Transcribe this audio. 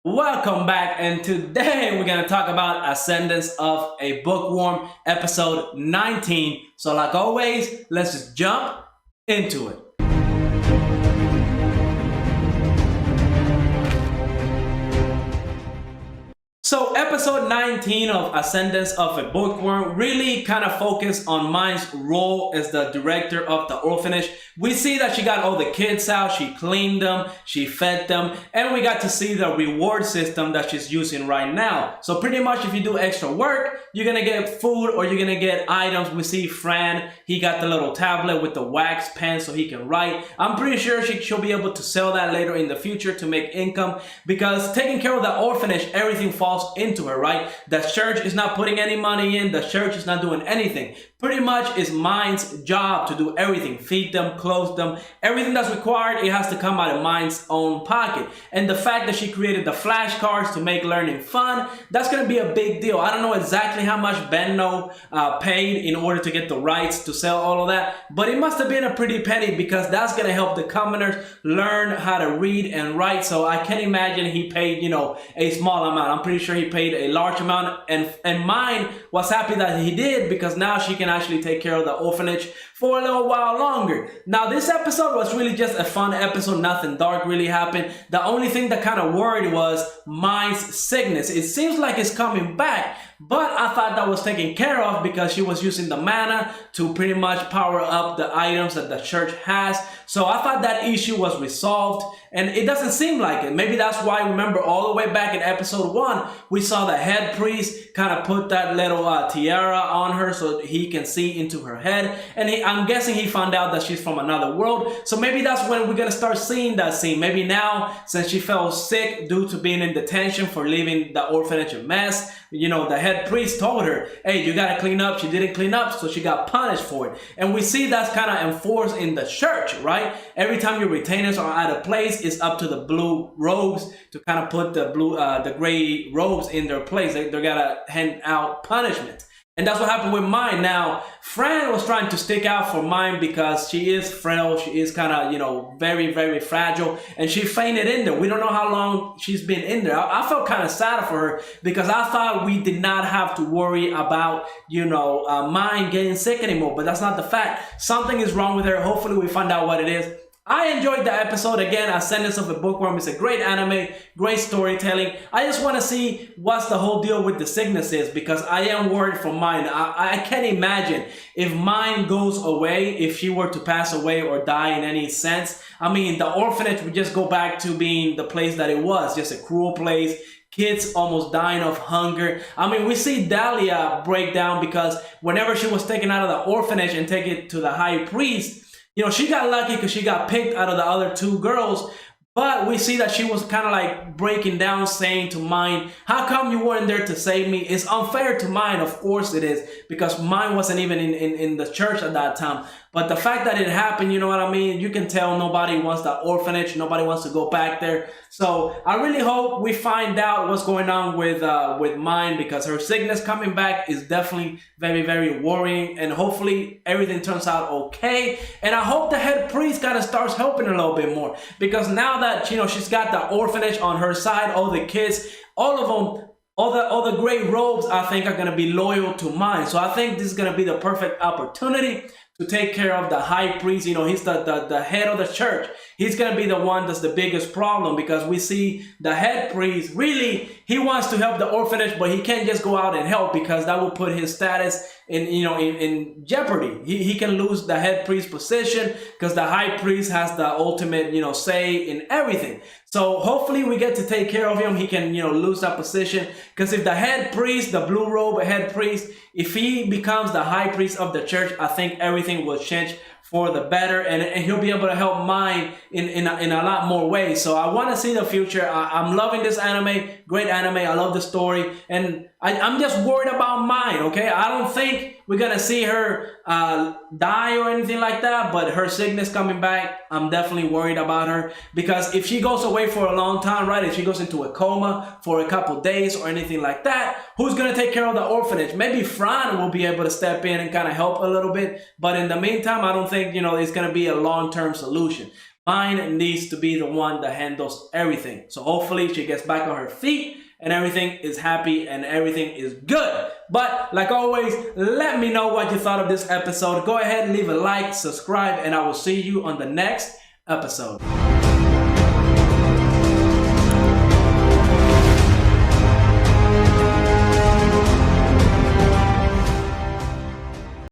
Welcome back, and today we're going to talk about Ascendance of a Bookworm, episode 19. So, like always, let's just jump into it. So episode 19 of Ascendance of a Bookworm really kind of focused on Mind's role as the director of the orphanage. We see that she got all the kids out, she cleaned them, she fed them, and we got to see the reward system that she's using right now. So pretty much if you do extra work, you're gonna get food or you're gonna get items. We see Fran, he got the little tablet with the wax pen so he can write. I'm pretty sure she'll be able to sell that later in the future to make income, because taking care of the orphanage, everything falls into her, right? The church is not putting any money in, the church is not doing anything. Pretty much it's Mind's job to do everything, feed them, clothe them, everything that's required, it has to come out of Mind's own pocket. And the fact that she created the flashcards to make learning fun, that's going to be a big deal. I don't know exactly how much Benno paid in order to get the rights to sell all of that, but it must have been a pretty penny, because that's going to help the commoners learn how to read and write. So I can't imagine he paid, a small amount. I'm pretty sure he paid a large amount, and Mind was happy that he did, because now she can actually take care of the orphanage for a little while longer. Now this episode was really just a fun episode, nothing dark really happened. The only thing that kind of worried was Mind's sickness. It seems like it's coming back, but I thought that was taken care of because she was using the mana to pretty much power up the items that the church has. So I thought that issue was resolved, and it doesn't seem like it. Maybe that's why, remember, all the way back in episode 1, we saw the head priest kind of put that little tiara on her so he can see into her head. And I'm guessing he found out that she's from another world. So maybe that's when we're going to start seeing that scene. Maybe now, since she fell sick due to being in detention for leaving the orphanage a mess, the head priest told her, hey, you got to clean up. She didn't clean up, so she got punished for it. And we see that's kind of enforced in the church, right? Every time your retainers are out of place, it's up to the blue robes to kind of put the gray robes in their place. They got to hand out punishment. And that's what happened with Mind. Now, Fran was trying to stick out for Mind because she is frail. She is kind of, very, very fragile. And she fainted in there. We don't know how long she's been in there. I felt kind of sad for her, because I thought we did not have to worry about, Mind getting sick anymore. But that's not the fact. Something is wrong with her. Hopefully we find out what it is. I enjoyed the episode. Again, Ascendance of a Bookworm is a great anime, great storytelling. I just want to see what's the whole deal with the sickness is, because I am worried for Mind. I can't imagine if Mind goes away, if she were to pass away or die in any sense. I mean, the orphanage would just go back to being the place that it was, just a cruel place. Kids almost dying of hunger. I mean, we see Dahlia break down, because whenever she was taken out of the orphanage and taken to the high priest, she got lucky because she got picked out of the other 2 girls. But we see that she was kind of like breaking down, saying to Mind, how come you weren't there to save me? It's unfair to Mind, of course it is, because Mind wasn't even in the church at that time. But the fact that it happened, you know what I mean? You can tell nobody wants the orphanage. Nobody wants to go back there. So I really hope we find out what's going on with Mind, because her sickness coming back is definitely very, very worrying. And hopefully everything turns out okay. And I hope the head priest kind of starts helping her a little bit more, because now that, she's got the orphanage on her side, all the kids, all of them, all the great robes, I think, are going to be loyal to Mind. So I think this is going to be the perfect opportunity to take care of the high priest. He's the head of the church. He's going to be the one that's the biggest problem, because we see the head priest, really, he wants to help the orphanage, but he can't just go out and help, because that will put his status in jeopardy. He can lose the head priest position, because the high priest has the ultimate, say in everything. So hopefully we get to take care of him. He can, lose that position, because if the head priest, the blue robe head priest, if he becomes the high priest of the church, I think everything will change for the better, and he'll be able to help Mind in a lot more ways. So I want to see the future. I'm loving this anime. Great anime. I love the story, and I'm just worried about Mind, okay? I don't think we're going to see her die or anything like that, but her sickness coming back, I'm definitely worried about her, because if she goes away for a long time, right, if she goes into a coma for a couple days or anything like that, who's going to take care of the orphanage? Maybe Fran will be able to step in and kind of help a little bit, but in the meantime, I don't think, it's going to be a long-term solution. Mine needs to be the one that handles everything. So hopefully she gets back on her feet and everything is happy and everything is good. But like always, let me know what you thought of this episode. Go ahead, leave a like, subscribe, and I will see you on the next episode.